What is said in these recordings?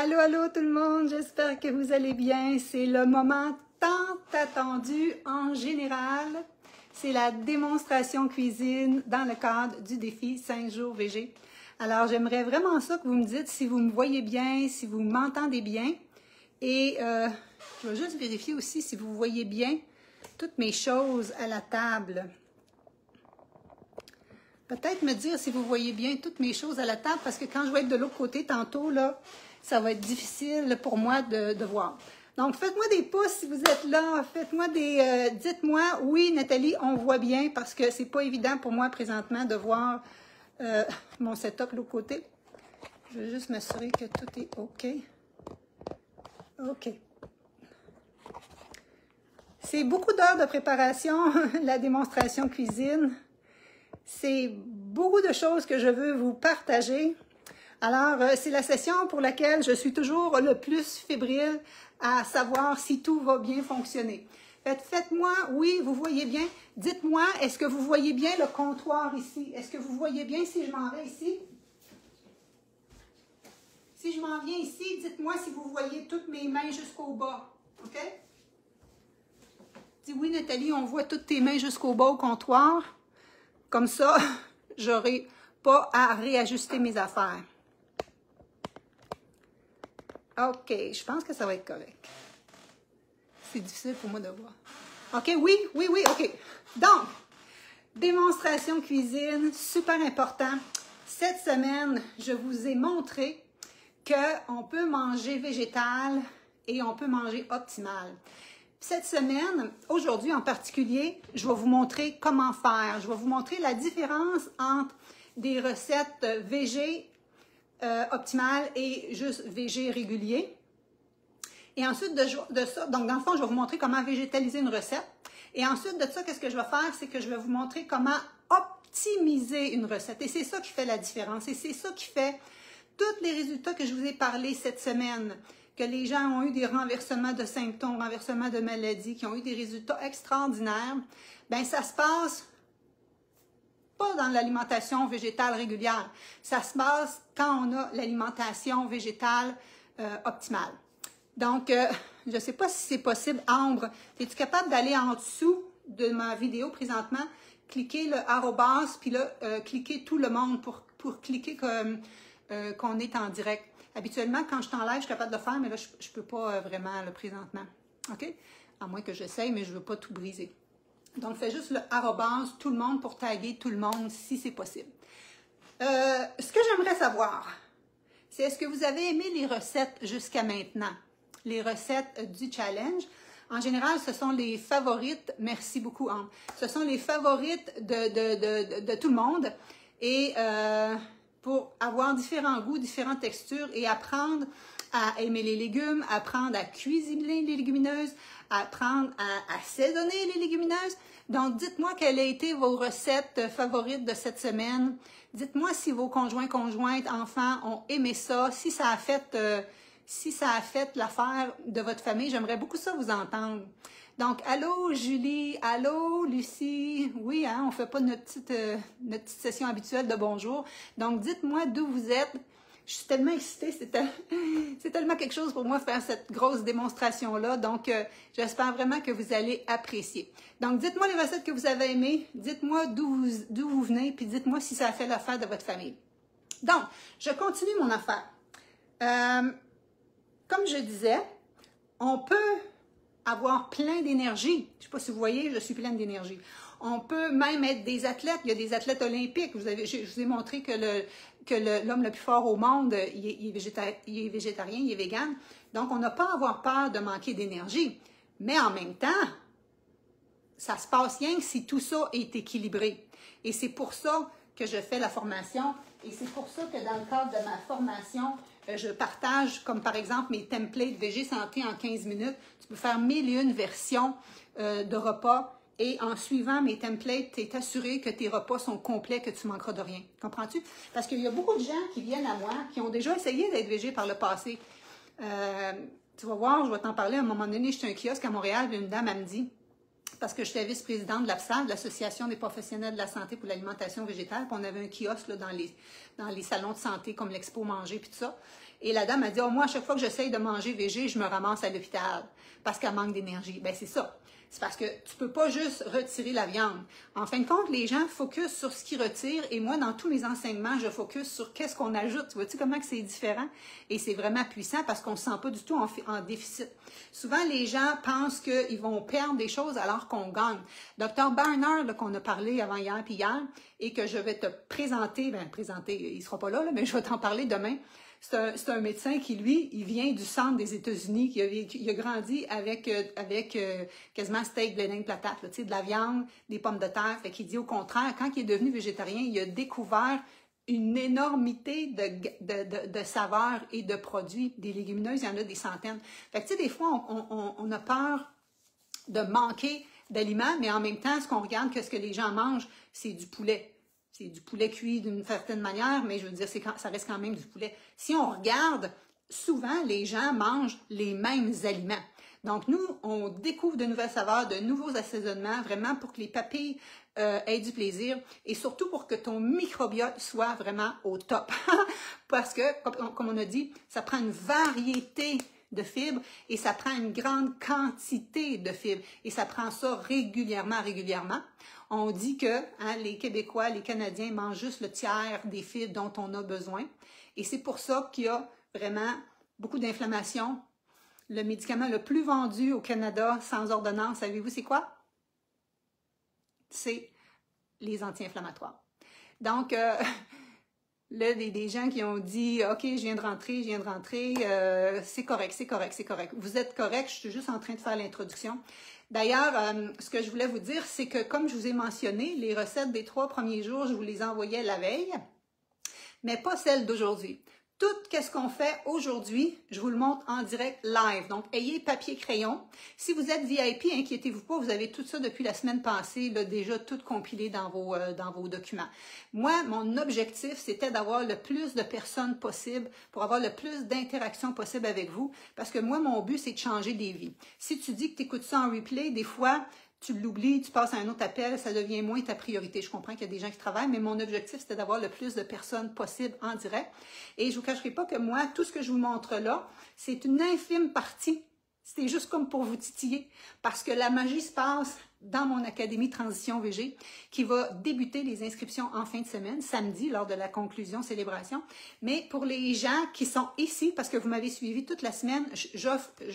Allô, allô tout le monde, j'espère que vous allez bien. C'est le moment tant attendu en général. C'est la démonstration cuisine dans le cadre du défi 5 jours VG. Alors, j'aimerais vraiment ça que vous me dites si vous me voyez bien, si vous m'entendez bien. Et je vais juste vérifier aussi si vous voyez bien toutes mes choses à la table. Peut-être me dire si vous voyez bien toutes mes choses à la table, parce que quand je vais être de l'autre côté tantôt, là, ça va être difficile pour moi de voir. Donc, faites-moi des pouces si vous êtes là. Faites-moi des... dites-moi, oui, Nathalie, on voit bien, parce que c'est pas évident pour moi présentement de voir mon setup de l'autre côté. Je vais juste m'assurer que tout est OK. OK. C'est beaucoup d'heures de préparation, la démonstration cuisine. C'est beaucoup de choses que je veux vous partager. Alors, c'est la session pour laquelle je suis toujours le plus fébrile à savoir si tout va bien fonctionner. Faites-moi, oui, vous voyez bien. Dites-moi, est-ce que vous voyez bien le comptoir ici? Est-ce que vous voyez bien si je m'en vais ici? Si je m'en viens ici, dites-moi si vous voyez toutes mes mains jusqu'au bas. OK? Dis oui, Nathalie, on voit toutes tes mains jusqu'au bas au comptoir. Comme ça, j'aurai pas à réajuster mes affaires. OK, je pense que ça va être correct. C'est difficile pour moi de voir. OK, oui, OK. Donc, démonstration cuisine, super important. Cette semaine, je vous ai montré qu'on peut manger végétal et on peut manger optimal. Cette semaine, aujourd'hui en particulier, je vais vous montrer comment faire. Je vais vous montrer la différence entre des recettes végé optimales et juste végé régulier. Et ensuite de ça, donc dans le fond, je vais vous montrer comment végétaliser une recette. Et ensuite de ça, qu'est-ce que je vais faire? C'est que je vais vous montrer comment optimiser une recette. Et c'est ça qui fait la différence. Et c'est ça qui fait tous les résultats que je vous ai parlé cette semaine. Que les gens ont eu des renversements de symptômes, renversements de maladies, qui ont eu des résultats extraordinaires, bien, ça se passe pas dans l'alimentation végétale régulière. Ça se passe quand on a l'alimentation végétale optimale. Donc, je ne sais pas si c'est possible. Ambre, es-tu capable d'aller en dessous de ma vidéo présentement, cliquer le arrobas, puis là, cliquer tout le monde pour cliquer qu'on est en direct. Habituellement, quand je t'enlève, je suis capable de le faire, mais là, je ne peux pas vraiment le présentement. OK? À moins que j'essaye, mais je ne veux pas tout briser. Donc, fais juste le arrobas, tout le monde, pour taguer tout le monde, si c'est possible. Ce que j'aimerais savoir, c'est est-ce que vous avez aimé les recettes jusqu'à maintenant? Les recettes du challenge. En général, ce sont les favorites. Merci beaucoup, Anne. Ce sont les favorites de tout le monde. Et pour avoir différents goûts, différentes textures et apprendre à aimer les légumes, apprendre à cuisiner les légumineuses, apprendre à assaisonner les légumineuses. Donc, dites-moi quelles ont été vos recettes favorites de cette semaine. Dites-moi si vos conjoints, conjointes, enfants ont aimé ça, si ça a fait l'affaire de votre famille. J'aimerais beaucoup ça vous entendre. Donc, allô Julie, allô Lucie. Oui, hein, on ne fait pas notre petite session habituelle de bonjour. Donc, dites-moi d'où vous êtes. Je suis tellement excitée, c'est tellement quelque chose pour moi faire cette grosse démonstration-là. Donc, j'espère vraiment que vous allez apprécier. Donc, dites-moi les recettes que vous avez aimées. Dites-moi d'où vous venez, puis dites-moi si ça a fait l'affaire de votre famille. Donc, je continue mon affaire. Comme je disais, on peut avoir plein d'énergie. Je ne sais pas si vous voyez, je suis pleine d'énergie. On peut même être des athlètes. Il y a des athlètes olympiques. Je vous ai montré que l'homme le plus fort au monde, il est végétarien, il est vegan. Donc, on n'a pas à avoir peur de manquer d'énergie. Mais en même temps, ça se passe rien que si tout ça est équilibré. Et c'est pour ça que je fais la formation. Et c'est pour ça que dans le cadre de ma formation, je partage, comme par exemple mes templates VG Santé en 15 minutes. Tu peux faire 1001 versions de repas. Et en suivant mes templates, tu es assuré que tes repas sont complets, que tu ne manqueras de rien. Comprends-tu? Parce qu'il y a beaucoup de gens qui viennent à moi, qui ont déjà essayé d'être végé par le passé. Tu vas voir, je vais t'en parler. À un moment donné, j'étais à un kiosque à Montréal, et une dame, elle me dit, parce que j'étais vice-présidente de l'APSAV, de l'Association des professionnels de la santé pour l'alimentation végétale, puis on avait un kiosque là, dans les salons de santé comme l'Expo Manger, puis tout ça. Et la dame a dit, oh, moi, à chaque fois que j'essaye de manger végé, je me ramasse à l'hôpital parce qu'elle manque d'énergie. Ben c'est ça. C'est parce que tu peux pas juste retirer la viande. En fin de compte, les gens focusent sur ce qu'ils retirent et moi, dans tous mes enseignements, je focus sur qu'est-ce qu'on ajoute. Tu vois-tu comment que c'est différent? Et c'est vraiment puissant parce qu'on ne se sent pas du tout en déficit. Souvent, les gens pensent qu'ils vont perdre des choses alors qu'on gagne. Dr. Barnard, qu'on a parlé avant hier puis hier, et que je vais te présenter, il ne sera pas là, mais je vais t'en parler demain. C'est un médecin qui, lui, il vient du centre des États-Unis, il a grandi avec quasiment steak, blending, patate, là, tu sais, de la viande, des pommes de terre. Fait qu'il dit au contraire, quand il est devenu végétarien, il a découvert une énormité de saveurs et de produits. Des légumineuses, il y en a des centaines. Fait que, tu sais, des fois, on a peur de manquer d'aliments, mais en même temps, ce qu'on regarde, qu'est-ce que les gens mangent, c'est du poulet. C'est du poulet cuit d'une certaine manière, mais je veux dire, ça reste quand même du poulet. Si on regarde, souvent, les gens mangent les mêmes aliments. Donc, nous, on découvre de nouvelles saveurs, de nouveaux assaisonnements, vraiment pour que les papilles aient du plaisir et surtout pour que ton microbiote soit vraiment au top. Parce que, comme on a dit, ça prend une variété de fibres et ça prend une grande quantité de fibres et ça prend ça régulièrement. On dit que les Québécois, les Canadiens mangent juste le tiers des fibres dont on a besoin et c'est pour ça qu'il y a vraiment beaucoup d'inflammation. Le médicament le plus vendu au Canada sans ordonnance, savez-vous c'est quoi? C'est les anti-inflammatoires. Donc, là, des gens qui ont dit « Ok, je viens de rentrer, c'est correct. Vous êtes correct, je suis juste en train de faire l'introduction. » D'ailleurs, ce que je voulais vous dire, c'est que comme je vous ai mentionné, les recettes des 3 premiers jours, je vous les envoyais la veille, mais pas celles d'aujourd'hui. Tout ce qu'on fait aujourd'hui, je vous le montre en direct live. Donc, ayez papier, crayon. Si vous êtes VIP, inquiétez-vous pas, vous avez tout ça depuis la semaine passée, là, déjà tout compilé dans vos documents. Moi, mon objectif, c'était d'avoir le plus de personnes possible pour avoir le plus d'interactions possible avec vous. Parce que moi, mon but, c'est de changer des vies. Si tu dis que tu écoutes ça en replay, des fois, tu l'oublies, tu passes à un autre appel, ça devient moins ta priorité. Je comprends qu'il y a des gens qui travaillent, mais mon objectif, c'était d'avoir le plus de personnes possible en direct. Et je ne vous cacherai pas que moi, tout ce que je vous montre là, c'est une infime partie. C'est juste comme pour vous titiller. Parce que la magie se passe dans mon Académie Transition VG, qui va débuter les inscriptions en fin de semaine, samedi, lors de la conclusion célébration. Mais pour les gens qui sont ici, parce que vous m'avez suivi toute la semaine,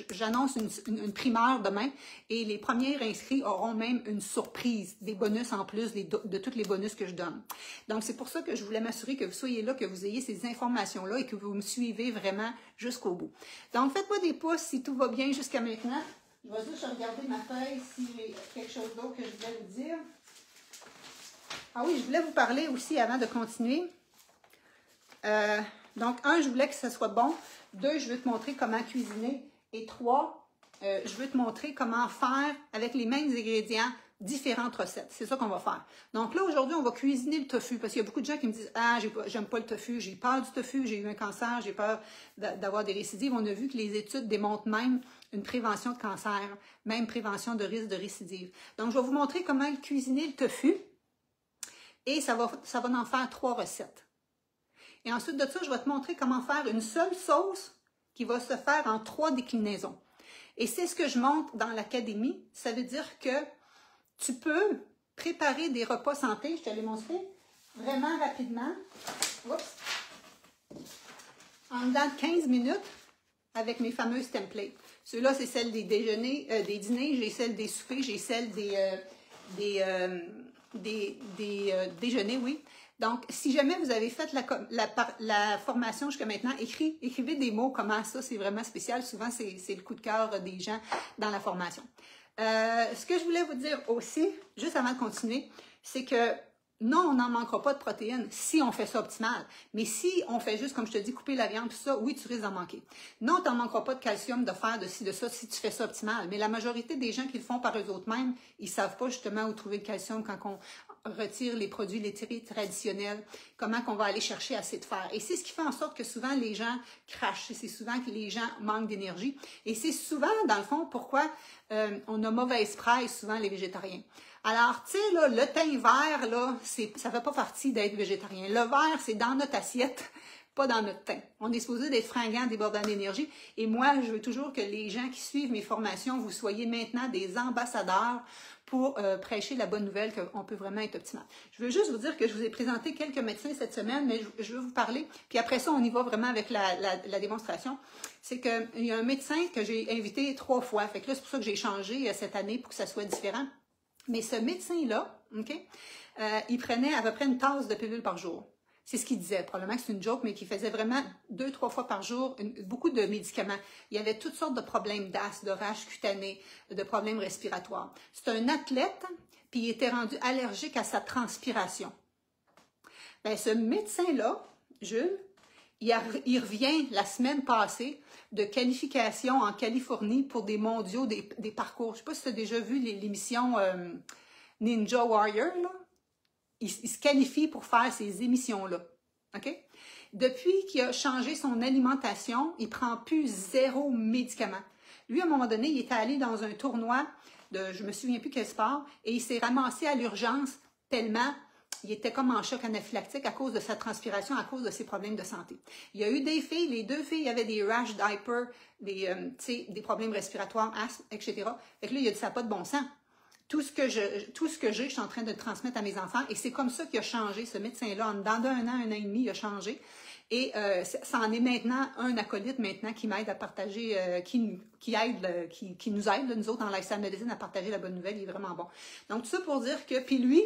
j'annonce une primeur demain et les premiers inscrits auront même une surprise, des bonus en plus de tous les bonus que je donne. Donc, c'est pour ça que je voulais m'assurer que vous soyez là, que vous ayez ces informations-là et que vous me suivez vraiment jusqu'au bout. Donc, faites-moi des pouces si tout va bien jusqu'à maintenant. Je vais juste regarder ma feuille si j'ai quelque chose d'autre que je voulais vous dire. Ah oui, je voulais vous parler aussi avant de continuer. Donc, 1, je voulais que ça soit bon. 2, je veux te montrer comment cuisiner. Et 3, je veux te montrer comment faire avec les mêmes ingrédients différentes recettes. C'est ça qu'on va faire. Donc là, aujourd'hui, on va cuisiner le tofu parce qu'il y a beaucoup de gens qui me disent « Ah, j'aime pas le tofu, j'ai peur du tofu, j'ai eu un cancer, j'ai peur d'avoir des récidives. » On a vu que les études démontrent même une prévention de cancer, même prévention de risque de récidive. Donc, je vais vous montrer comment cuisiner le tofu et ça va en faire 3 recettes. Et ensuite de ça, je vais te montrer comment faire une seule sauce qui va se faire en 3 déclinaisons. Et c'est ce que je montre dans l'académie. Ça veut dire que tu peux préparer des repas santé, je te l'ai montré, vraiment rapidement. Oups. En dedans de 15 minutes avec mes fameuses templates. Ceux-là, c'est celles des déjeuners, des dîners, j'ai celles des soupers, j'ai celles des déjeuners, oui. Donc, si jamais vous avez fait la formation jusqu'à maintenant, écrivez des mots comment ça, c'est vraiment spécial. Souvent, c'est le coup de cœur des gens dans la formation. Ce que je voulais vous dire aussi, juste avant de continuer, c'est que non, on n'en manquera pas de protéines si on fait ça optimal. Mais si on fait juste, comme je te dis, couper la viande, tout ça, oui, tu risques d'en manquer. Non, tu n'en manqueras pas de calcium, de fer, de ci, de ça, si tu fais ça optimal. Mais la majorité des gens qui le font par eux autres mêmes, ils ne savent pas justement où trouver le calcium quand retire les produits laitiers traditionnels, comment qu'on va aller chercher assez de fer. Et c'est ce qui fait en sorte que souvent les gens crachent, c'est souvent que les gens manquent d'énergie. Et c'est souvent, dans le fond, pourquoi on a mauvaise presse, souvent les végétariens. Alors, tu sais, là, le thym vert, là, ça fait pas partie d'être végétarien. Le vert, c'est dans notre assiette, pas dans notre thym. On est supposé d'être fringant, débordant d'énergie. Et moi, je veux toujours que les gens qui suivent mes formations, vous soyez maintenant des ambassadeurs pour prêcher la bonne nouvelle qu'on peut vraiment être optimal. Je veux juste vous dire que je vous ai présenté quelques médecins cette semaine, mais je veux vous parler. Puis après ça, on y va vraiment avec la démonstration. C'est qu'il y a un médecin que j'ai invité 3 fois. Fait que là, c'est pour ça que j'ai changé cette année pour que ça soit différent. Mais ce médecin-là, OK, il prenait à peu près une tasse de pilule par jour. C'est ce qu'il disait. Probablement que c'est une joke, mais qu'il faisait vraiment 2-3 fois par jour beaucoup de médicaments. Il y avait toutes sortes de problèmes d'asthme, de rage cutanée, de problèmes respiratoires. C'est un athlète, puis il était rendu allergique à sa transpiration. Bien, ce médecin-là, Jules, il revient la semaine passée de qualification en Californie pour des mondiaux, des parcours. Je ne sais pas si tu as déjà vu l'émission Ninja Warrior, là. Il se qualifie pour faire ces émissions-là. OK? Depuis qu'il a changé son alimentation, il ne prend plus 0 médicament. Lui, à un moment donné, il était allé dans un tournoi de, je ne me souviens plus quel sport, et il s'est ramassé à l'urgence tellement il était comme en choc anaphylactique à cause de sa transpiration, à cause de ses problèmes de santé. Il y a eu des filles, les 2 filles avaient des rash diapers, des problèmes respiratoires, asthme, etc. Fait que là, il a dit, ça n'a pas de bon sens. Tout ce que j'ai, je suis en train de le transmettre à mes enfants. Et c'est comme ça qu'il a changé, ce médecin-là. Dans un an et demi, il a changé. Et ça en est maintenant un acolyte maintenant qui m'aide à partager, qui nous aide, là, nous autres, en lifestyle medicine, à partager la bonne nouvelle. Il est vraiment bon. Donc, tout ça pour dire que, puis lui,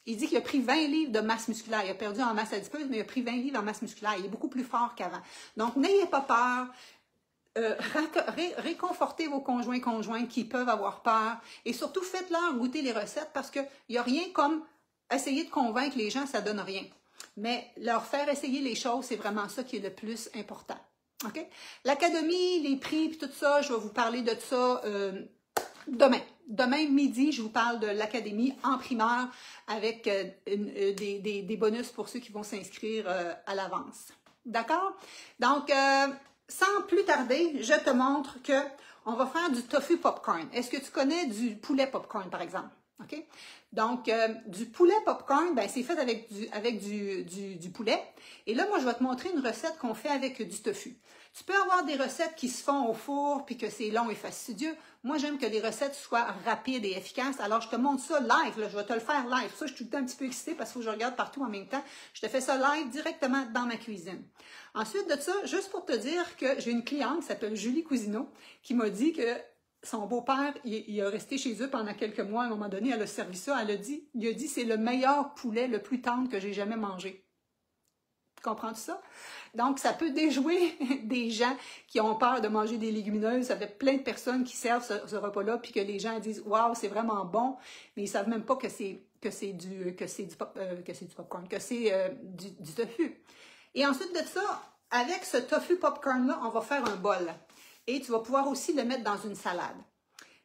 il dit qu'il a pris 20 livres de masse musculaire. Il a perdu en masse adipeuse, mais il a pris 20 livres en masse musculaire. Il est beaucoup plus fort qu'avant. Donc, n'ayez pas peur. Réconfortez vos conjointes qui peuvent avoir peur et surtout faites-leur goûter les recettes parce qu'il n'y a rien comme essayer de convaincre les gens, ça ne donne rien. Mais leur faire essayer les choses, c'est vraiment ça qui est le plus important. Okay? L'académie, les prix, puis tout ça, je vais vous parler de ça demain. Demain midi, je vous parle de l'académie en primeur avec des bonus pour ceux qui vont s'inscrire à l'avance. D'accord? Donc, sans plus tarder, je te montre qu'on va faire du tofu popcorn. Est-ce que tu connais du poulet popcorn, par exemple? OK? Donc, du poulet popcorn, ben, c'est fait avec du poulet. Et là, moi, je vais te montrer une recette qu'on fait avec du tofu. Tu peux avoir des recettes qui se font au four puis que c'est long et fastidieux. Moi, j'aime que les recettes soient rapides et efficaces. Alors, je te montre ça live. Là. Je vais te le faire live. Ça, je suis tout le temps un petit peu excitée parce que je regarde partout en même temps. Je te fais ça live directement dans ma cuisine. Ensuite de ça, juste pour te dire que j'ai une cliente qui s'appelle Julie Cousineau qui m'a dit que son beau-père, il a resté chez eux pendant quelques mois. À un moment donné, elle a servi ça. Il a dit, c'est le meilleur poulet, le plus tendre que j'ai jamais mangé. Tu comprends tout ça? Donc, ça peut déjouer des gens qui ont peur de manger des légumineuses. Ça fait plein de personnes qui servent ce repas-là, puis que les gens disent « Wow, c'est vraiment bon », mais ils ne savent même pas que c'est du popcorn, que c'est du tofu. Et ensuite de ça, avec ce tofu popcorn-là, on va faire un bol. Et tu vas pouvoir aussi le mettre dans une salade.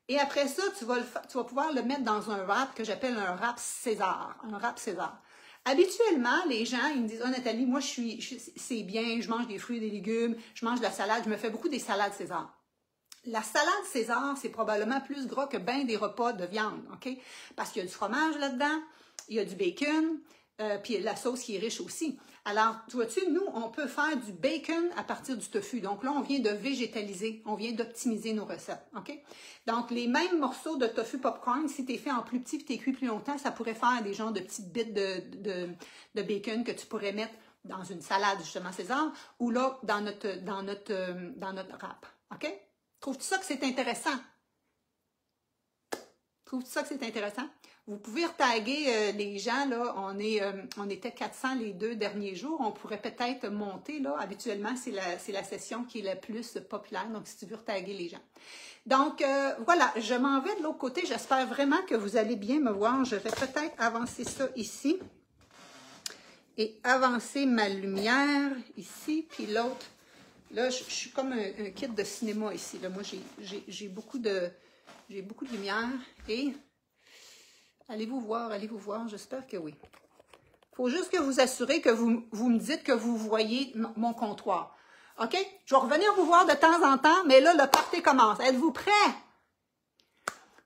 Et après ça, tu vas pouvoir le mettre dans un wrap que j'appelle un wrap César. Un wrap César. Habituellement, les gens, ils me disent « Oh Nathalie, moi, c'est bien, je mange des fruits et des légumes, je mange de la salade, je me fais beaucoup des salades César. » La salade César, c'est probablement plus gras que bien des repas de viande, OK? Parce qu'il y a du fromage là-dedans, il y a du bacon, puis la sauce qui est riche aussi. Alors, tu vois-tu, nous, on peut faire du bacon à partir du tofu. Donc là, on vient de végétaliser, on vient d'optimiser nos recettes, OK? Donc, les mêmes morceaux de tofu popcorn, si tu es fait en plus petit et tu es cuit plus longtemps, ça pourrait faire des genres de petites bits de bacon que tu pourrais mettre dans une salade, justement, César, ou là, dans notre wrap, OK? Trouves-tu ça que c'est intéressant? Trouves-tu ça que c'est intéressant? Vous pouvez retaguer les gens, là, on était 400 les 2 derniers jours, on pourrait peut-être monter, là, habituellement, c'est la session qui est la plus populaire, donc si tu veux retaguer les gens. Donc, voilà, je m'en vais de l'autre côté, j'espère vraiment que vous allez bien me voir, je vais peut-être avancer ça ici, et avancer ma lumière ici, puis l'autre, là, je suis comme un kit de cinéma ici, là, moi j'ai beaucoup de lumière, et... Allez-vous voir, j'espère que oui. Il faut juste que vous assurez que vous me dites que vous voyez mon comptoir. OK? Je vais revenir vous voir de temps en temps, mais là, le party commence. Êtes-vous prêts?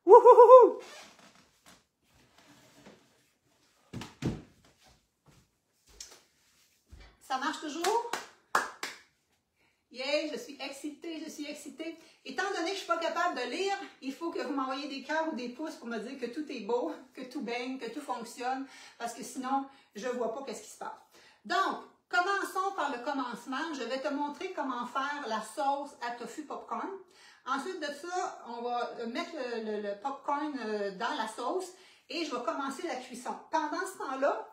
Wouhouhou! Ça marche toujours? Yeah, je suis excitée, je suis excitée. Étant donné que je ne suis pas capable de lire, il faut que vous m'envoyiez des cœurs ou des pouces pour me dire que tout est beau, que tout baigne, que tout fonctionne, parce que sinon, je ne vois pas ce qui se passe. Donc, commençons par le commencement. Je vais te montrer comment faire la sauce à tofu popcorn. Ensuite de ça, on va mettre le popcorn dans la sauce et je vais commencer la cuisson. Pendant ce temps-là,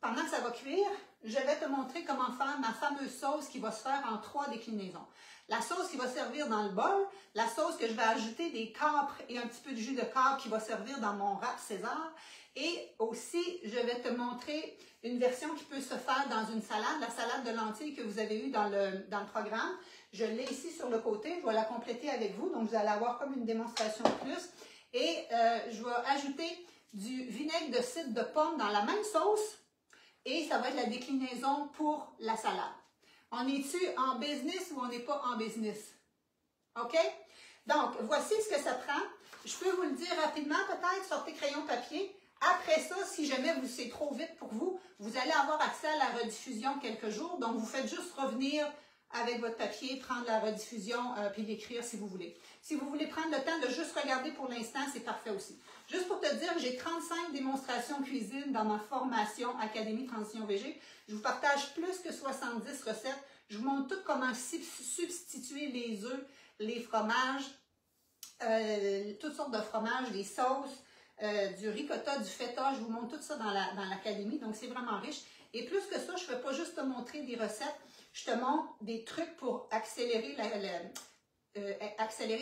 pendant que ça va cuire, je vais te montrer comment faire ma fameuse sauce qui va se faire en 3 déclinaisons. La sauce qui va servir dans le bol, la sauce que je vais ajouter des capres et un petit peu de jus de capre qui va servir dans mon wrap César. Et aussi, je vais te montrer une version qui peut se faire dans une salade, la salade de lentilles que vous avez eue dans le programme. Je l'ai ici sur le côté, je vais la compléter avec vous, donc vous allez avoir comme une démonstration de plus. Et je vais ajouter du vinaigre de cidre de pomme dans la même sauce. Et ça va être la déclinaison pour la salade. On est-tu en business ou on n'est pas en business? OK? Donc, voici ce que ça prend. Je peux vous le dire rapidement, peut-être, sortez crayon papier. Après ça, si jamais c'est trop vite pour vous, vous allez avoir accès à la rediffusion quelques jours. Donc, vous faites juste revenir avec votre papier, prendre la rediffusion puis l'écrire si vous voulez. Si vous voulez prendre le temps de juste regarder pour l'instant, c'est parfait aussi. Juste pour te dire, j'ai 35 démonstrations cuisine dans ma formation Académie Transition VG. Je vous partage plus que 70 recettes. Je vous montre tout comment substituer les œufs, les fromages, toutes sortes de fromages, des sauces, du ricotta, du feta. Je vous montre tout ça dans l'Académie. Donc, c'est vraiment riche. Et plus que ça, je ne vais pas juste te montrer des recettes. Je te montre des trucs pour accélérer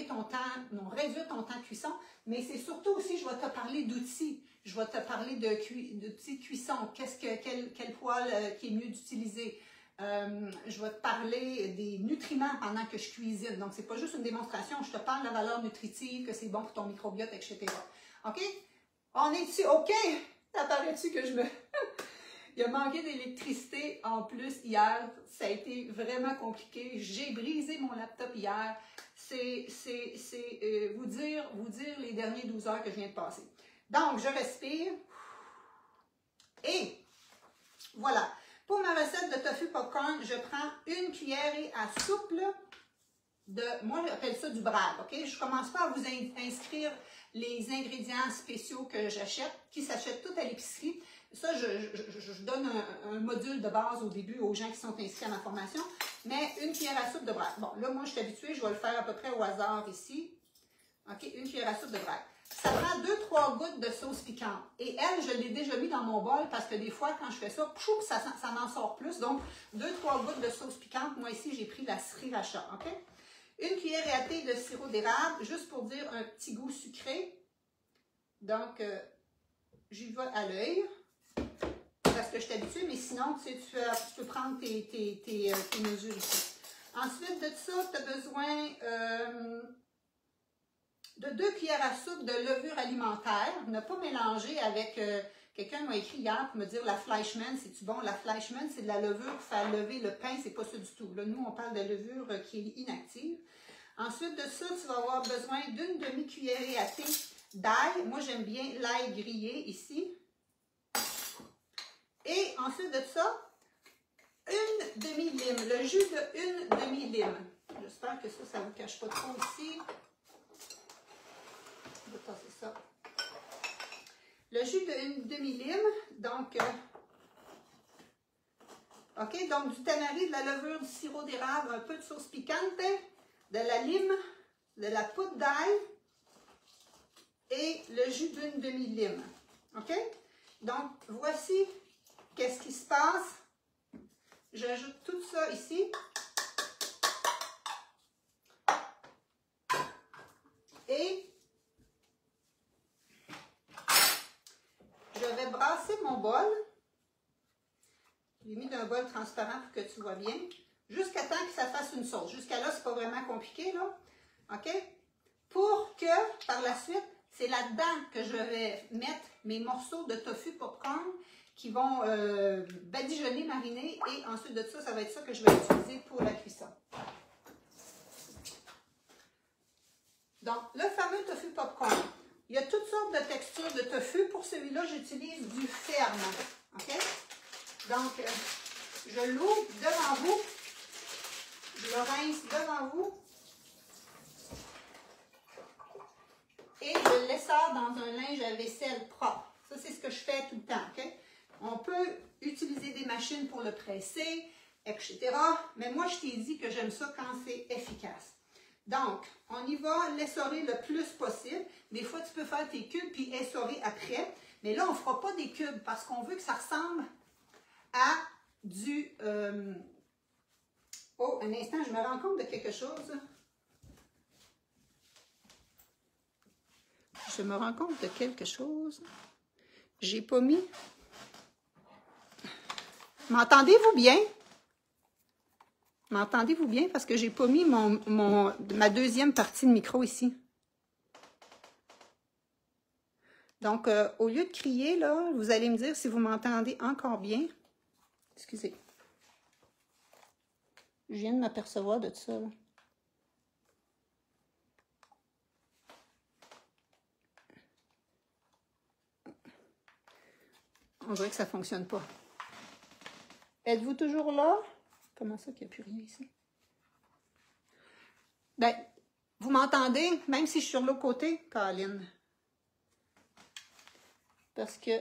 ton temps, non, réduire ton temps de cuisson, mais c'est surtout aussi, je vais te parler d'outils. Je vais te parler d'outils de cuisson. Quel poêle qui est mieux d'utiliser. Je vais te parler des nutriments pendant que je cuisine. Donc, ce n'est pas juste une démonstration. Je te parle de la valeur nutritive, que c'est bon pour ton microbiote, etc. OK? On est-tu OK? Ça paraît-tu que je me... Il a manqué d'électricité en plus hier. Ça a été vraiment compliqué. J'ai brisé mon laptop hier. C'est vous dire les derniers 12 heures que je viens de passer. Donc, je respire. Et voilà. Pour ma recette de tofu popcorn, je prends une cuillerée à soupe moi j'appelle ça du bragg, OK? Je ne commence pas à vous inscrire les ingrédients spéciaux que j'achète, qui s'achètent tout à l'épicerie. Ça, je donne un module de base au début aux gens qui sont inscrits à ma formation, mais une cuillère à soupe de bragg. Bon, là, moi, je suis habituée, je vais le faire à peu près au hasard ici. OK, une cuillère à soupe de bragg. Ça prend 2-3 gouttes de sauce piquante. Et elle, je l'ai déjà mis dans mon bol parce que des fois, quand je fais ça, ça m'en sort plus. Donc, 2-3 gouttes de sauce piquante. Moi, ici, j'ai pris la sriracha, OK? Une cuillère à thé de sirop d'érable, juste pour dire un petit goût sucré. Donc, j'y vais à l'œil. Parce que je suis habituée, mais sinon, tu peux prendre tes mesures ici. Ensuite de ça, tu as besoin de 2 cuillères à soupe de levure alimentaire. Ne pas mélanger avec... quelqu'un m'a écrit hier pour me dire la Fleischmann, c'est-tu bon? La Fleischmann, c'est de la levure pour faire lever le pain, c'est pas ça du tout. Là, nous, on parle de levure qui est inactive. Ensuite de ça, tu vas avoir besoin d'une demi-cuillerée à thé d'ail. Moi, j'aime bien l'ail grillé ici. Et ensuite de ça, une demi-lime, le jus d'une demi-lime. J'espère que ça ne vous cache pas trop ici. Je vais tasser ça. Le jus d'une demi-lime, donc, OK, donc du tamarin, de la levure, du sirop d'érable, un peu de sauce piquante, de la lime, de la poudre d'ail et le jus d'une demi-lime. OK? Donc, voici qu'est-ce qui se passe. J'ajoute tout ça ici. Et je vais brasser mon bol. J'ai mis d'un bol transparent pour que tu vois bien. Jusqu'à temps que ça fasse une sauce. Jusqu'à là, c'est pas vraiment compliqué, là. OK? Pour que, par la suite, c'est là-dedans que je vais mettre mes morceaux de tofu popcorn qui vont badigeonner, mariner, et ensuite de ça, ça va être ça que je vais utiliser pour la cuisson. Donc, le fameux tofu popcorn. Il y a toutes sortes de textures de tofu. Pour celui-là, j'utilise du ferme. OK? Donc, je l'ouvre devant vous. Je le rince devant vous. Et je le lessore dans un linge à vaisselle propre. Ça, c'est ce que je fais tout le temps. OK? On peut utiliser des machines pour le presser, etc. Mais moi, je t'ai dit que j'aime ça quand c'est efficace. Donc, on y va l'essorer le plus possible. Des fois, tu peux faire tes cubes puis essorer après. Mais là, on ne fera pas des cubes parce qu'on veut que ça ressemble à du... Oh, un instant, je me rends compte de quelque chose. Je me rends compte de quelque chose. J'ai pas mis... M'entendez-vous bien? M'entendez-vous bien? Parce que j'ai pas mis ma deuxième partie de micro ici. Donc, au lieu de crier, là, vous allez me dire si vous m'entendez encore bien. Excusez. Je viens de m'apercevoir de ça, là. On dirait que ça ne fonctionne pas. Êtes-vous toujours là? Comment ça qu'il n'y a plus rien ici? Ben, vous m'entendez, même si je suis sur l'autre côté, Caroline? Parce que,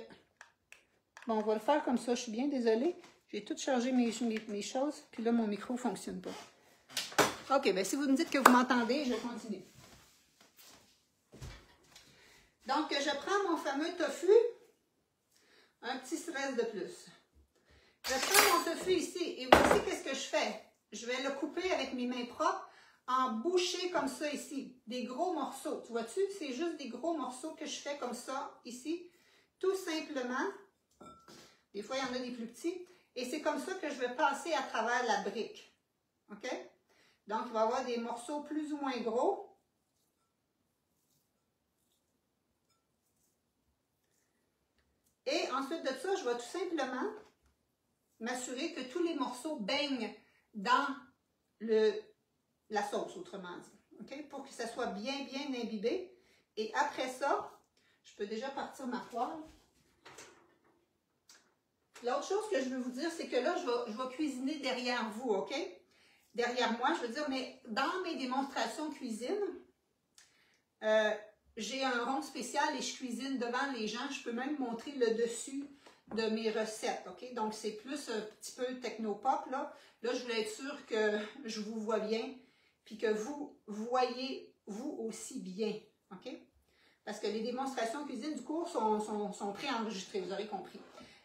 bon, on va le faire comme ça, je suis bien désolée. J'ai tout chargé mes choses, puis là, mon micro ne fonctionne pas. OK, bien, si vous me dites que vous m'entendez, je continue. Donc, je prends mon fameux tofu, un petit stress de plus. Je prends mon tofu ici et voici qu'est-ce que je fais. Je vais le couper avec mes mains propres en bouchées comme ça ici. Des gros morceaux. Tu vois-tu? C'est juste des gros morceaux que je fais comme ça ici. Tout simplement. Des fois, il y en a des plus petits. Et c'est comme ça que je vais passer à travers la brique. OK? Donc, il va y avoir des morceaux plus ou moins gros. Et ensuite de ça, je vais tout simplement m'assurer que tous les morceaux baignent dans la sauce, autrement dit. Okay? Pour que ça soit bien imbibé. Et après ça, je peux déjà partir ma poêle. L'autre chose que je veux vous dire, c'est que là, je vais cuisiner derrière vous, OK? Derrière moi, je veux dire, mais dans mes démonstrations cuisine, j'ai un rond spécial et je cuisine devant les gens. Je peux même montrer le dessus de mes recettes, OK? Donc, c'est plus un petit peu technopop, là. Là, je voulais être sûre que je vous vois bien, puis que vous voyez, vous aussi, bien, OK? Parce que les démonstrations cuisine du cours sont préenregistrées, vous aurez compris.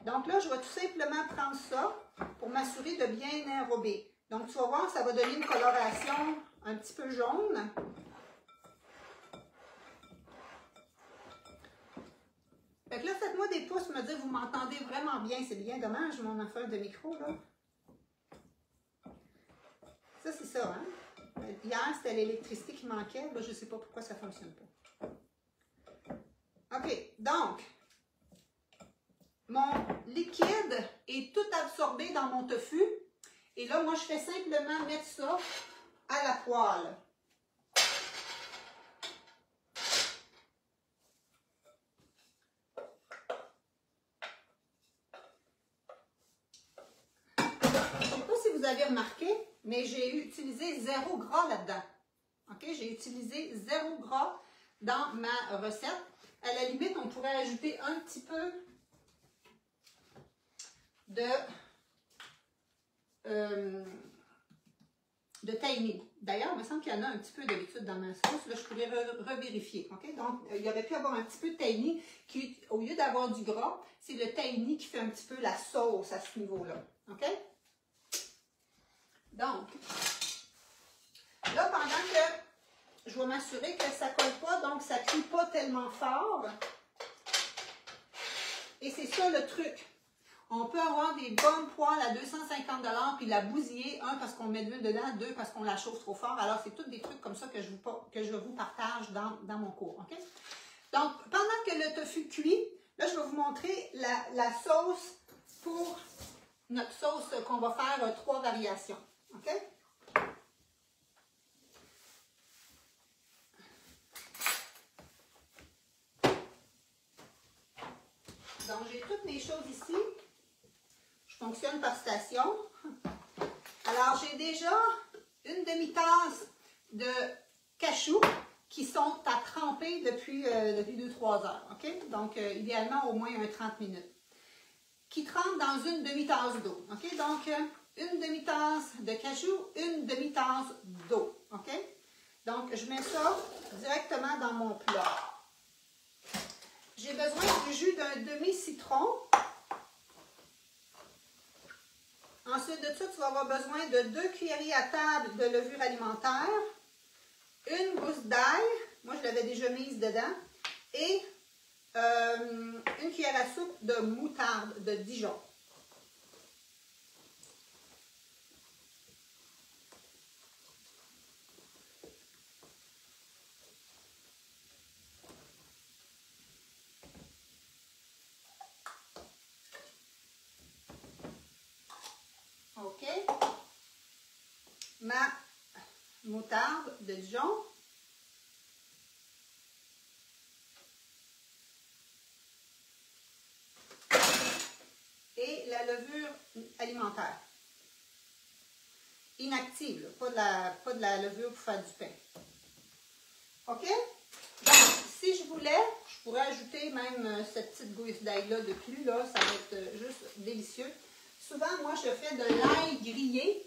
Donc là, je vais tout simplement prendre ça pour m'assurer de bien enrober. Donc, tu vas voir, ça va donner une coloration un petit peu jaune. Fait que là, faites-moi des pouces, me dire, vous m'entendez vraiment bien. C'est bien dommage, mon affaire de micro, là. Ça, c'est ça, hein? Hier, c'était l'électricité qui manquait. Là, je ne sais pas pourquoi ça ne fonctionne pas. OK, donc, mon liquide est tout absorbé dans mon tofu. Et là, moi, je fais simplement mettre ça à la poêle. Vous avez remarqué, mais j'ai utilisé 0 gras là-dedans. OK? J'ai utilisé 0 gras dans ma recette. À la limite, on pourrait ajouter un petit peu de tahini. D'ailleurs, il me semble qu'il y en a un petit peu d'habitude dans ma sauce. Là, je pourrais revérifier. OK? Donc, il y aurait pu avoir un petit peu de tahini qui, au lieu d'avoir du gras, c'est le tahini qui fait un petit peu la sauce à ce niveau-là. OK? Donc, là, pendant que je vais m'assurer que ça ne colle pas, donc ça ne cuit pas tellement fort. Et c'est ça le truc. On peut avoir des bonnes poêles à 250 $ puis la bousiller, 1 parce qu'on met de l'huile dedans, 2 parce qu'on la chauffe trop fort. Alors, c'est tous des trucs comme ça que je vous partage dans mon cours. OK? Donc, pendant que le tofu cuit, là, je vais vous montrer la sauce pour notre sauce qu'on va faire 3 variations. OK? Donc, j'ai toutes mes choses ici. Je fonctionne par station. Alors, j'ai déjà une demi-tasse de cachou qui sont à tremper depuis 2-3 heures. OK? Donc, idéalement, au moins 30 minutes. Qui trempe dans une demi-tasse d'eau. OK? Donc, une demi-tasse de cachou, une demi-tasse d'eau. OK? Donc, je mets ça directement dans mon plat. J'ai besoin du jus d'un demi-citron. Ensuite de ça, tu vas avoir besoin de 2 cuillerées à table de levure alimentaire, une gousse d'ail, moi je l'avais déjà mise dedans, et une cuillère à soupe de moutarde de Dijon. OK. Ma moutarde de Dijon. Et la levure alimentaire. Inactive, là, pas de la levure pour faire du pain. OK? Donc, si je voulais, je pourrais ajouter même cette petite gousse d'ail-là de plus, là, ça va être juste délicieux. Souvent, moi, je fais de l'ail grillé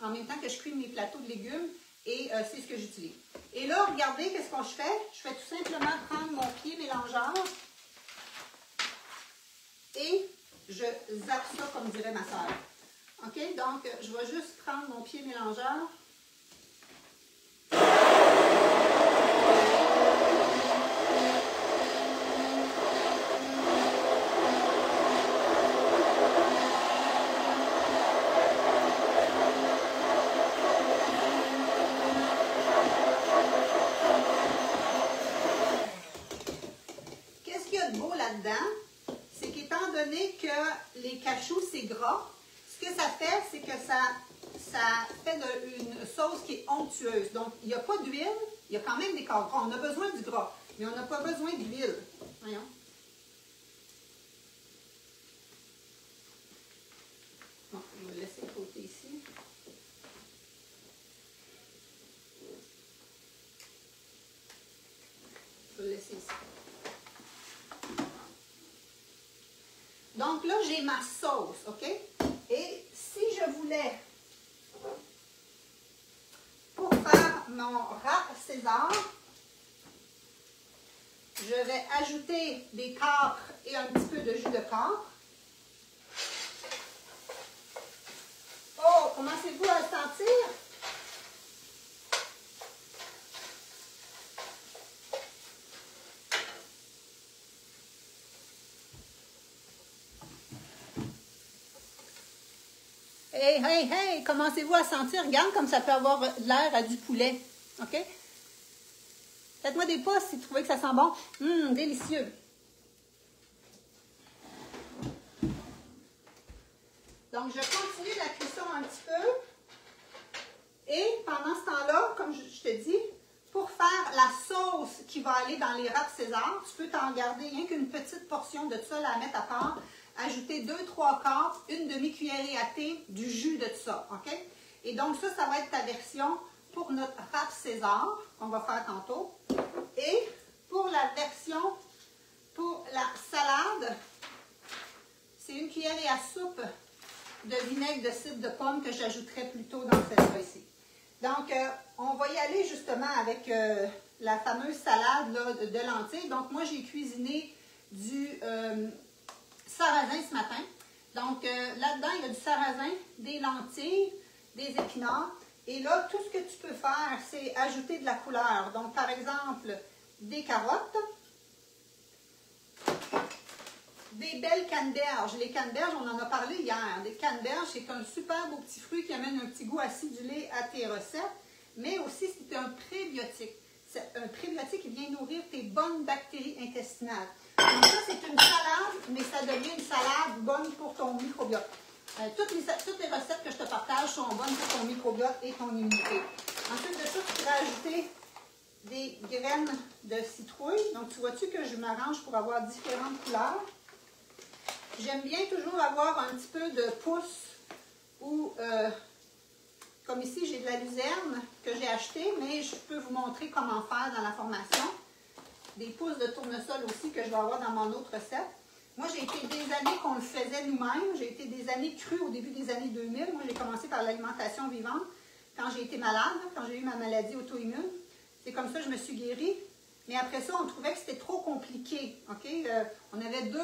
en même temps que je cuis mes plateaux de légumes et c'est ce que j'utilise. Et là, regardez, qu'est-ce que je fais? Je fais tout simplement prendre mon pied mélangeur et je zappe ça comme dirait ma soeur. OK? Donc, je vais juste prendre mon pied mélangeur. Qu'est-ce qu'il y a de beau là-dedans? C'est qu'étant donné que les cachous, c'est gras, ce que ça fait, c'est que ça fait une sauce qui est onctueuse. Donc, il n'y a pas d'huile, il y a quand même des corps gras. On a besoin du gras, mais on n'a pas besoin d'huile. Voyons. Bon, je vais le laisser de côté ici. Je vais le laisser ici. Donc là, j'ai ma sauce, OK? Et si je voulais, pour faire mon râpe César, je vais ajouter des capres et un petit peu de jus de capre. Oh, commencez-vous à le sentir? Hey, hey, hey, commencez-vous à sentir? Regarde comme ça peut avoir l'air à du poulet. OK? Faites-moi des pouces si vous trouvez que ça sent bon. Délicieux. Donc, je continue la cuisson un petit peu. Et pendant ce temps-là, comme je te dis, pour faire la sauce qui va aller dans les râpes César, tu peux t'en garder rien qu'une petite portion de ça, la mettre à part. Ajouter 2-3 quarts, une demi-cuillerée à thé du jus de ça, OK? Et donc ça, ça va être ta version pour notre râpe César, qu'on va faire tantôt. Et pour la version, pour la salade, c'est une cuillerée à soupe de vinaigre de cidre de pomme que j'ajouterai plus tôt dans cette ici. Donc, on va y aller justement avec la fameuse salade là, de lentilles. Donc, moi, j'ai cuisiné du sarrasin ce matin. Donc, là-dedans, il y a du sarrasin, des lentilles, des épinards. Et là, tout ce que tu peux faire, c'est ajouter de la couleur. Donc, par exemple, des carottes, des belles canneberges. Les canneberges, on en a parlé hier. Des canneberges, c'est un super beau petit fruit qui amène un petit goût acidulé à tes recettes, mais aussi c'est un prébiotique. un prébiotique qui vient nourrir tes bonnes bactéries intestinales. Donc ça, c'est une salade, mais ça devient une salade bonne pour ton microbiote. Toutes les recettes que je te partage sont bonnes pour ton microbiote et ton immunité. Ensuite de ça, tu pourrais ajouter des graines de citrouille. Donc, tu vois-tu que je m'arrange pour avoir différentes couleurs. J'aime bien toujours avoir un petit peu de pousse ou, comme ici, j'ai de la luzerne que j'ai achetée, mais je peux vous montrer comment faire dans la formation. Des pousses de tournesol aussi que je vais avoir dans mon autre recette. Moi, j'ai été des années qu'on le faisait nous-mêmes. J'ai été des années crues au début des années 2000. Moi, j'ai commencé par l'alimentation vivante quand j'ai été malade, quand j'ai eu ma maladie auto-immune. C'est comme ça que je me suis guérie. Mais après ça, on trouvait que c'était trop compliqué. Okay? On avait 2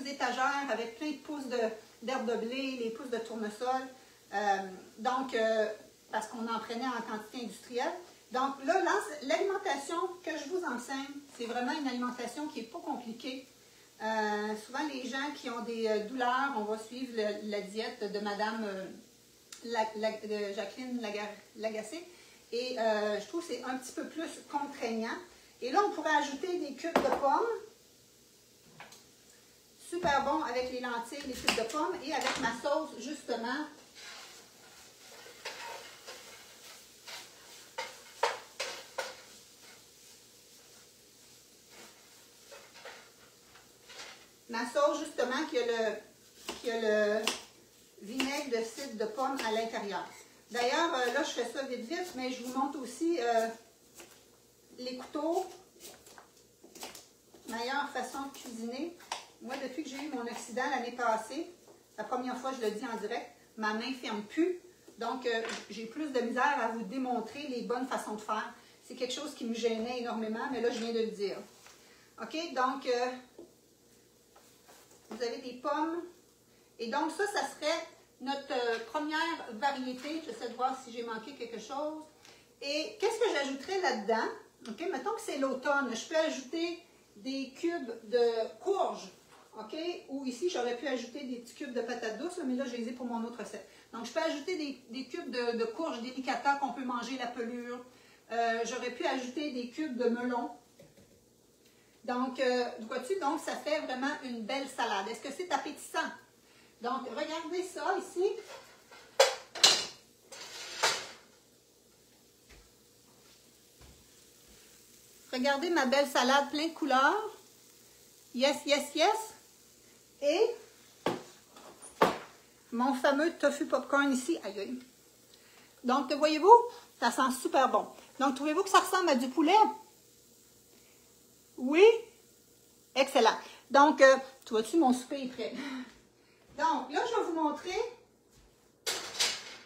étagères avec plein de pousses d'herbe de blé, les pousses de tournesol. Parce qu'on en prenait en quantité industrielle. Donc là, l'alimentation que je vous enseigne, c'est vraiment une alimentation qui n'est pas compliquée. Souvent, les gens qui ont des douleurs, on va suivre la diète de Madame Jacqueline Lagacé. Et je trouve que c'est un petit peu plus contraignant. Et là, on pourrait ajouter des cubes de pommes. Super bon avec les lentilles, les cubes de pommes. Et avec ma sauce, justement, qui a le vinaigre de cidre de pomme à l'intérieur. D'ailleurs, là, je fais ça vite, vite, mais je vous montre aussi les couteaux. Meilleure façon de cuisiner. Moi, depuis que j'ai eu mon accident l'année passée, la première fois, je le dis en direct, ma main ne ferme plus. Donc, j'ai plus de misère à vous démontrer les bonnes façons de faire. C'est quelque chose qui me gênait énormément, mais là, je viens de le dire. OK? Donc, vous avez des pommes. Et donc, ça serait notre première variété. J'essaie de voir si j'ai manqué quelque chose. Et qu'est-ce que j'ajouterais là-dedans? OK? Mettons que c'est l'automne. Je peux ajouter des cubes de courge. OK? Ou ici, j'aurais pu ajouter des petits cubes de patates douces, mais là, je les ai pour mon autre recette. Donc, je peux ajouter des cubes de courge délicata qu'on peut manger la pelure. J'aurais pu ajouter des cubes de melon. Donc, vois-tu, donc ça fait vraiment une belle salade. Est-ce que c'est appétissant? Donc, regardez ça ici. Regardez ma belle salade plein de couleurs. Yes, yes, yes. Et mon fameux tofu popcorn ici. Aïe, aïe. Donc, voyez-vous, ça sent super bon. Donc, trouvez-vous que ça ressemble à du poulet? Oui? Excellent. Donc, tu vois-tu, mon souper est prêt. Donc, là, je vais vous montrer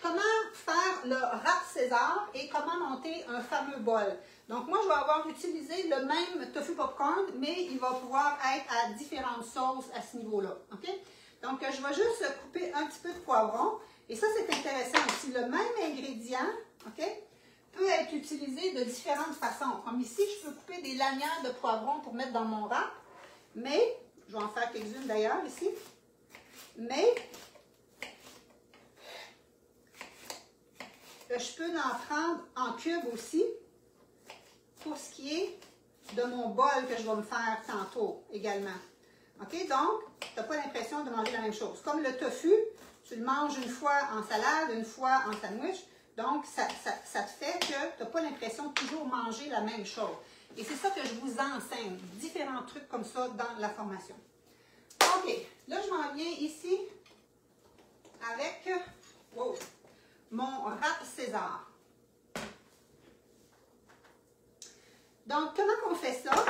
comment faire le râpe César et comment monter un fameux bol. Donc, moi, je vais avoir utilisé le même tofu popcorn, mais il va pouvoir être à différentes sauces à ce niveau-là. OK? Donc, je vais juste couper un petit peu de poivron. Et ça, c'est intéressant aussi. Le même ingrédient, OK, peut être utilisé de différentes façons. Comme ici, je peux couper des lanières de poivron pour mettre dans mon râpe. Mais, je vais en faire quelques-unes d'ailleurs ici. Mais, je peux en prendre en cubes aussi pour ce qui est de mon bol que je vais me faire tantôt également. OK? Donc, tu n'as pas l'impression de manger la même chose. Comme le tofu, tu le manges une fois en salade, une fois en sandwich. Donc, ça te fait que tu n'as pas l'impression de toujours manger la même chose. Et c'est ça que je vous enseigne. Différents trucs comme ça dans la formation. OK. Là, je m'en viens ici avec mon râpe César. Donc, comment on fait ça?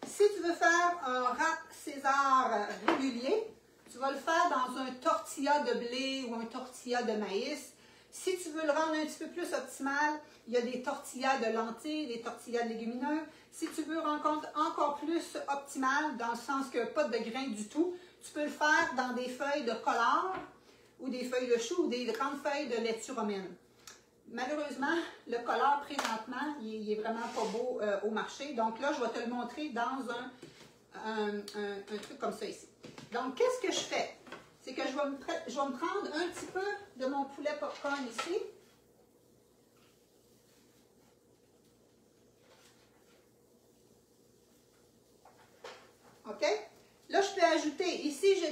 Si tu veux faire un râpe César régulier, tu vas le faire dans un tortilla de blé ou un tortilla de maïs. Si tu veux le rendre un petit peu plus optimal, il y a des tortillas de lentilles, des tortillas de légumineux. Si tu veux rendre encore plus optimal, dans le sens que pas de grains du tout, tu peux le faire dans des feuilles de collard ou des feuilles de chou ou des grandes feuilles de laitue romaine. Malheureusement, le collard présentement, il est vraiment pas beau au marché. Donc là, je vais te le montrer dans un truc comme ça ici. Donc, qu'est-ce que je fais? C'est que je vais me prendre un petit peu de mon poulet popcorn ici.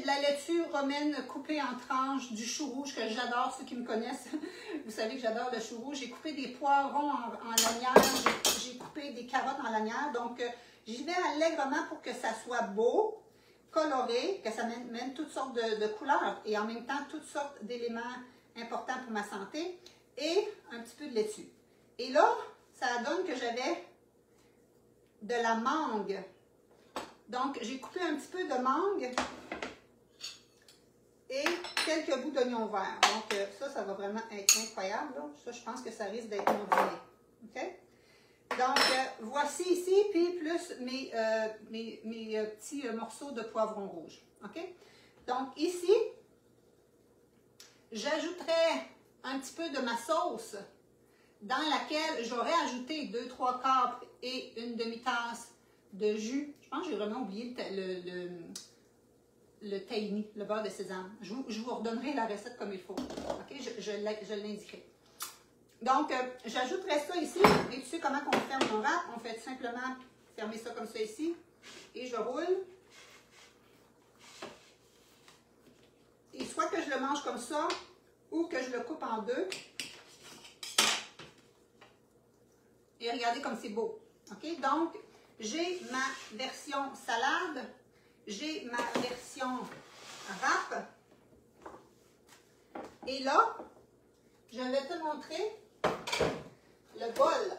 de la laitue romaine coupée en tranches, du chou rouge que j'adore, ceux qui me connaissent, vous savez que j'adore le chou rouge. J'ai coupé des poivrons en lanière, j'ai coupé des carottes en lanière, donc j'y vais allègrement pour que ça soit beau, coloré, que ça mène toutes sortes de couleurs et en même temps toutes sortes d'éléments importants pour ma santé et un petit peu de laitue. Et là, ça donne que j'avais de la mangue. Donc, j'ai coupé un petit peu de mangue et quelques bouts d'oignon vert. Donc, ça va vraiment être incroyable. Là. Ça, je pense que ça risque d'être mon dîner. OK? Donc, voici ici, puis plus mes petits morceaux de poivron rouge. OK? Donc, ici, j'ajouterai un petit peu de ma sauce dans laquelle j'aurais ajouté 2/3 quarts et une demi-tasse de jus. Je pense que j'ai vraiment oublié le tahini, le beurre de sésame. Je vous redonnerai la recette comme il faut. OK? Je l'indiquerai. Donc, j'ajouterai ça ici. Et tu sais comment on ferme mon wrap? On fait tout simplement fermer ça comme ça ici. Et je roule. Et soit que je le mange comme ça, ou que je le coupe en deux. Et regardez comme c'est beau. OK? Donc, j'ai ma version salade. J'ai ma version wrap. Et là, je vais te montrer le bol.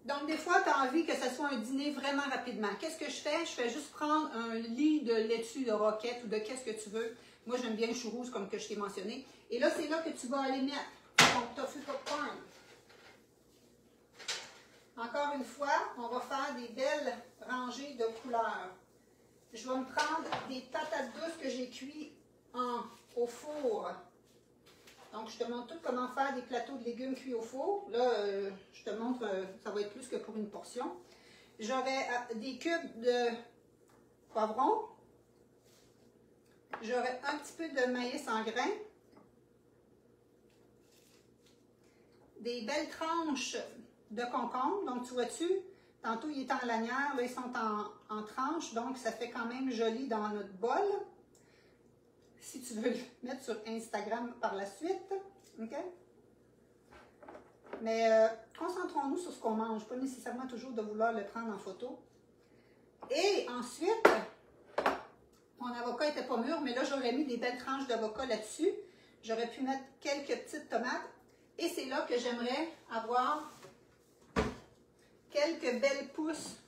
Donc, des fois, tu as envie que ce soit un dîner vraiment rapidement. Qu'est-ce que je fais? Je fais juste prendre un lit de laitue, de roquette ou de qu'est-ce que tu veux. Moi, j'aime bien le chou rouge comme que je t'ai mentionné. Et là, c'est là que tu vas aller mettre ton tofu popcorn. Encore une fois, on va faire des belles rangées de couleurs. Je vais me prendre des patates douces que j'ai cuites au four. Donc, je te montre tout comment faire des plateaux de légumes cuits au four. Là, je te montre, ça va être plus que pour une portion. J'aurai des cubes de poivrons. J'aurai un petit peu de maïs en grains. Des belles tranches de concombre. Donc, tu vois-tu, tantôt, il est en lanière, là, ils sont en tranches. Donc, ça fait quand même joli dans notre bol. Si tu veux le mettre sur Instagram par la suite. OK? Mais concentrons-nous sur ce qu'on mange, pas nécessairement toujours de vouloir le prendre en photo. Et ensuite, mon avocat n'était pas mûr, mais là, j'aurais mis des belles tranches d'avocat là-dessus. J'aurais pu mettre quelques petites tomates. Et c'est là que j'aimerais avoir quelques belles pousses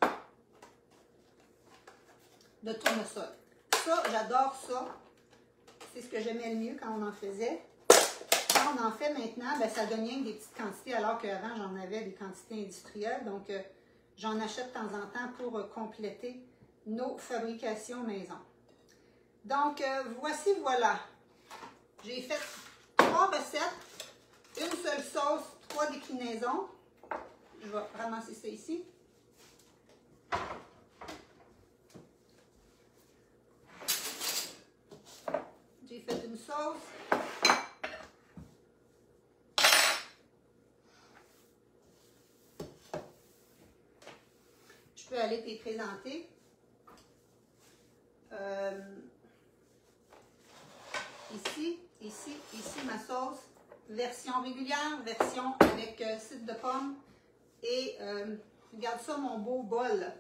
de tournesol. Ça, j'adore ça. C'est ce que j'aimais le mieux quand on en faisait. Quand on en fait maintenant, ben, ça donne rien que des petites quantités, alors qu'avant, j'en avais des quantités industrielles. Donc, j'en achète de temps en temps pour compléter nos fabrications maison. Donc, voici, voilà. J'ai fait 3 recettes, une seule sauce, 3 déclinaisons. Je vais ramasser ça ici. J'ai fait une sauce. Je peux aller te les présenter. Ici, ma sauce. Version régulière, version avec cidre de pomme. Et regarde ça, mon beau bol.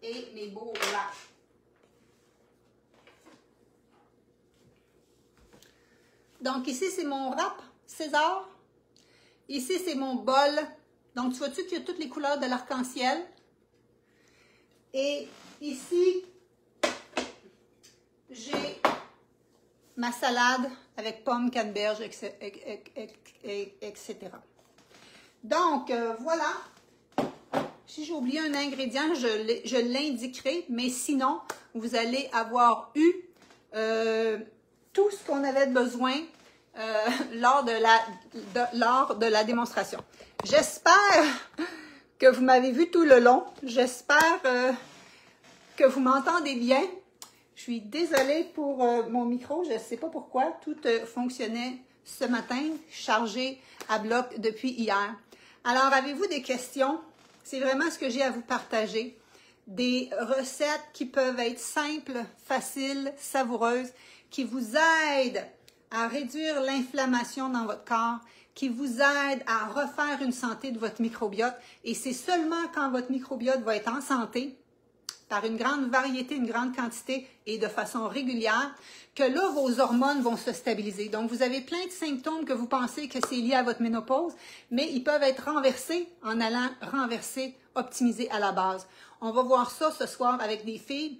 Et mes beaux wraps. Donc ici, c'est mon wrap César. Ici, c'est mon bol. Donc, tu vois-tu qu'il y a toutes les couleurs de l'arc-en-ciel? Et ici, j'ai ma salade avec pommes, canneberges, etc. Donc, voilà. Si j'ai oublié un ingrédient, je l'indiquerai. Mais sinon, vous allez avoir eu tout ce qu'on avait besoin lors de la démonstration. J'espère que vous m'avez vu tout le long. J'espère que vous m'entendez bien. Je suis désolée pour mon micro. Je ne sais pas pourquoi. Tout fonctionnait ce matin, chargée à bloc depuis hier. Alors, avez-vous des questions? C'est vraiment ce que j'ai à vous partager. Des recettes qui peuvent être simples, faciles, savoureuses, qui vous aident à réduire l'inflammation dans votre corps, qui vous aident à refaire une santé de votre microbiote. Et c'est seulement quand votre microbiote va être en santé, par une grande variété, une grande quantité et de façon régulière, que là, vos hormones vont se stabiliser. Donc, vous avez plein de symptômes que vous pensez que c'est lié à votre ménopause, mais ils peuvent être renversés en allant renverser, optimiser à la base. On va voir ça ce soir avec des filles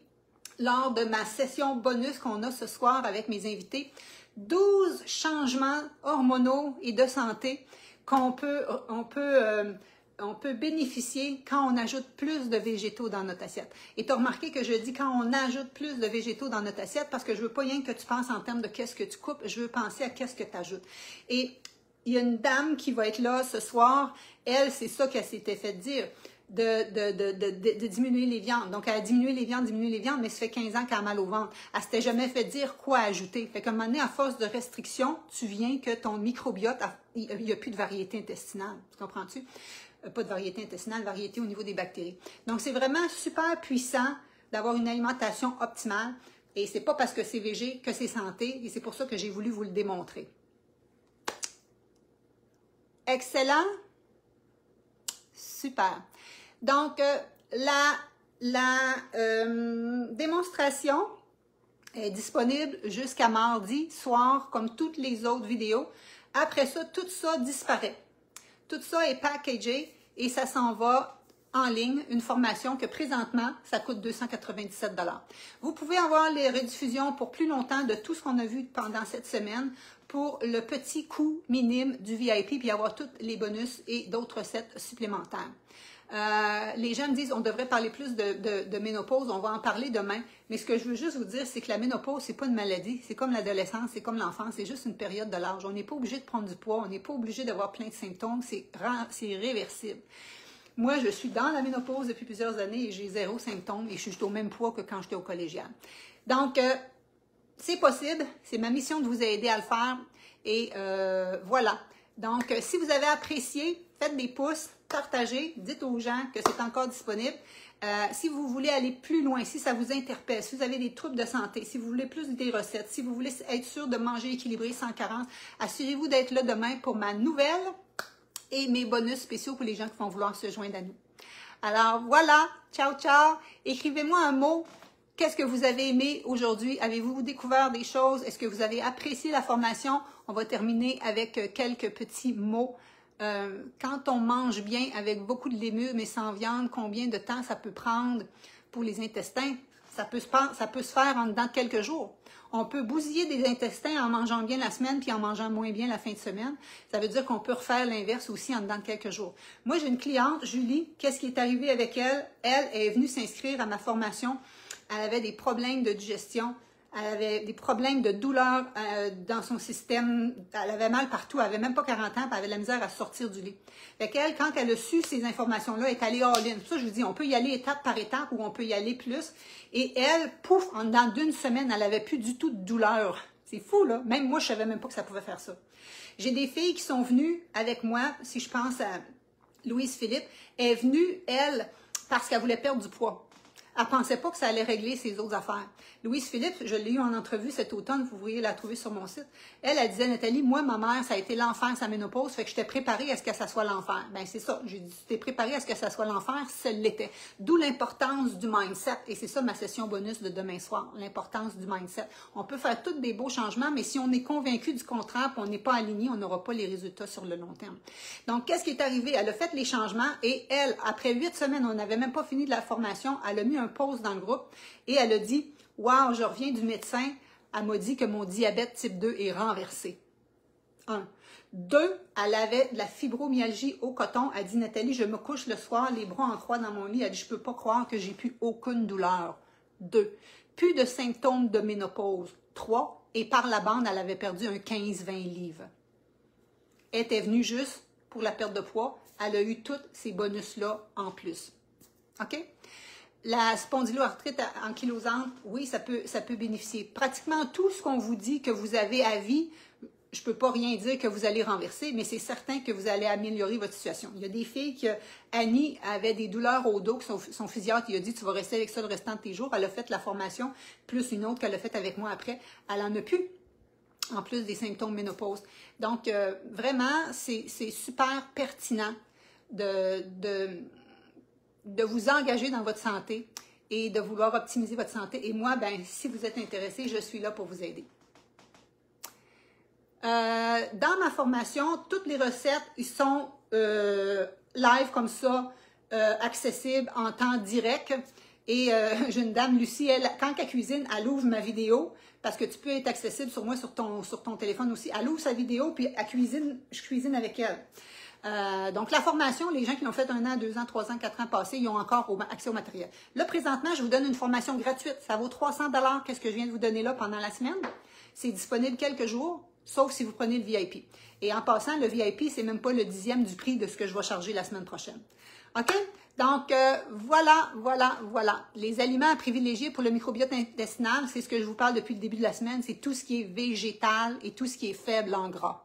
lors de ma session bonus qu'on a ce soir avec mes invités. 12 changements hormonaux et de santé qu'on peut bénéficier quand on ajoute plus de végétaux dans notre assiette. Et tu as remarqué que je dis quand on ajoute plus de végétaux dans notre assiette parce que je veux pas rien que tu penses en termes de qu'est-ce que tu coupes, je veux penser à qu'est-ce que tu ajoutes. Et il y a une dame qui va être là ce soir, elle, c'est ça qu'elle s'était fait dire, de diminuer les viandes. Donc, elle a diminué les viandes, mais ça fait 15 ans qu'elle a mal au ventre. Elle s'était jamais fait dire quoi ajouter. Fait qu'à un moment donné, à force de restriction, tu viens que ton microbiote, il n'y a plus de variété intestinale. Tu comprends-tu? Pas de variété intestinale, variété au niveau des bactéries. Donc, c'est vraiment super puissant d'avoir une alimentation optimale. Et c'est pas parce que c'est végé que c'est santé. Et c'est pour ça que j'ai voulu vous le démontrer. Excellent. Super. Donc, la démonstration est disponible jusqu'à mardi soir, comme toutes les autres vidéos. Après ça, tout ça disparaît. Tout ça est packagé et ça s'en va en ligne, une formation que présentement, ça coûte 297 $. Vous pouvez avoir les rediffusions pour plus longtemps de tout ce qu'on a vu pendant cette semaine pour le petit coût minime du VIP, puis avoir tous les bonus et d'autres recettes supplémentaires. Les gens me disent on devrait parler plus de ménopause, on va en parler demain. Mais ce que je veux juste vous dire, c'est que la ménopause, c'est pas une maladie, c'est comme l'adolescence, c'est comme l'enfance, c'est juste une période de l'âge. On n'est pas obligé de prendre du poids, on n'est pas obligé d'avoir plein de symptômes, c'est réversible. Moi, je suis dans la ménopause depuis plusieurs années et j'ai 0 symptômes et je suis au même poids que quand j'étais au collégial. Donc, c'est possible, c'est ma mission de vous aider à le faire et voilà. Donc, si vous avez apprécié, faites des pouces, partagez, dites aux gens que c'est encore disponible. Si vous voulez aller plus loin, si ça vous interpelle, si vous avez des troubles de santé, si vous voulez plus des recettes, si vous voulez être sûr de manger équilibré sans carence, assurez-vous d'être là demain pour ma nouvelle et mes bonus spéciaux pour les gens qui vont vouloir se joindre à nous. Alors voilà, ciao, ciao. Écrivez-moi un mot. Qu'est-ce que vous avez aimé aujourd'hui? Avez-vous découvert des choses? Est-ce que vous avez apprécié la formation? On va terminer avec quelques petits mots. Quand on mange bien avec beaucoup de légumes mais sans viande, combien de temps ça peut prendre pour les intestins? Ça peut se faire en dedans de quelques jours. On peut bousiller des intestins en mangeant bien la semaine puis en mangeant moins bien la fin de semaine. Ça veut dire qu'on peut refaire l'inverse aussi en dedans de quelques jours. Moi, j'ai une cliente, Julie, qu'est-ce qui est arrivé avec elle? Elle est venue s'inscrire à ma formation. Elle avait des problèmes de digestion. Elle avait des problèmes de douleur dans son système. Elle avait mal partout. Elle avait même pas 40 ans, puis elle avait de la misère à sortir du lit. Fait qu'elle, quand elle a su ces informations-là, est allée all-in. Pour ça, je vous dis, on peut y aller étape par étape ou on peut y aller plus. Et elle, pouf, en dedans d'une semaine, elle avait plus du tout de douleur. C'est fou, là. Même moi, je savais même pas que ça pouvait faire ça. J'ai des filles qui sont venues avec moi, si je pense à Louise Philippe, elle est venue, elle, parce qu'elle voulait perdre du poids. Elle ne pensait pas que ça allait régler ses autres affaires. Louise Philippe, je l'ai eu en entrevue cet automne, vous pourriez la trouver sur mon site. Elle disait, Nathalie, moi, ma mère, ça a été l'enfer, sa ménopause, fait que j'étais préparée à ce que ça soit l'enfer. Ben c'est ça, j'ai dit, tu t'es préparée à ce que ça soit l'enfer, ça l'était. D'où l'importance du mindset, et c'est ça ma session bonus de demain soir, l'importance du mindset. On peut faire tous des beaux changements, mais si on est convaincu du contraire, puis on n'est pas aligné, on n'aura pas les résultats sur le long terme. Donc, qu'est-ce qui est arrivé? Elle a fait les changements, et elle, après 8 semaines, on n'avait même pas fini de la formation, elle a mis un pause dans le groupe, et elle a dit, wow, je reviens du médecin, elle m'a dit que mon diabète type 2 est renversé. 1. 2, elle avait de la fibromyalgie au coton. Elle dit, Nathalie, je me couche le soir, les bras en croix dans mon lit. Elle dit, je ne peux pas croire que j'ai plus aucune douleur. 2. Plus de symptômes de ménopause. 3. Et par la bande, elle avait perdu un 15-20 livres. Elle était venue juste pour la perte de poids. Elle a eu tous ces bonus-là en plus. OK? La spondyloarthrite ankylosante, oui, ça peut bénéficier. Pratiquement tout ce qu'on vous dit que vous avez à vie, je peux pas rien dire que vous allez renverser, mais c'est certain que vous allez améliorer votre situation. Il y a des filles que Annie avait des douleurs au dos, que son physiatre lui a dit tu vas rester avec ça le restant de tes jours. Elle a fait la formation, plus une autre qu'elle a faite avec moi après. Elle en a plus, en plus des symptômes ménopause. Donc, vraiment, c'est super pertinent de vous engager dans votre santé et de vouloir optimiser votre santé. Et moi, ben, si vous êtes intéressé, je suis là pour vous aider. Dans ma formation, toutes les recettes, ils sont live comme ça, accessibles en temps direct. Et j'ai une dame, Lucie, elle, quand elle cuisine, elle ouvre ma vidéo, parce que tu peux être accessible sur moi, sur ton téléphone aussi. Elle ouvre sa vidéo, puis elle cuisine, je cuisine avec elle. Donc, la formation, les gens qui l'ont fait 1 an, 2 ans, 3 ans, 4 ans passés, ils ont encore accès au matériel. Là, présentement, je vous donne une formation gratuite. Ça vaut 300 $. Qu'est-ce que je viens de vous donner là pendant la semaine? C'est disponible quelques jours, sauf si vous prenez le VIP. Et en passant, le VIP, c'est même pas le 10e du prix de ce que je vais charger la semaine prochaine. OK? Donc, voilà. Les aliments à privilégier pour le microbiote intestinal, c'est ce que je vous parle depuis le début de la semaine, c'est tout ce qui est végétal et tout ce qui est faible en gras.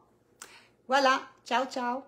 Voilà. Ciao, ciao.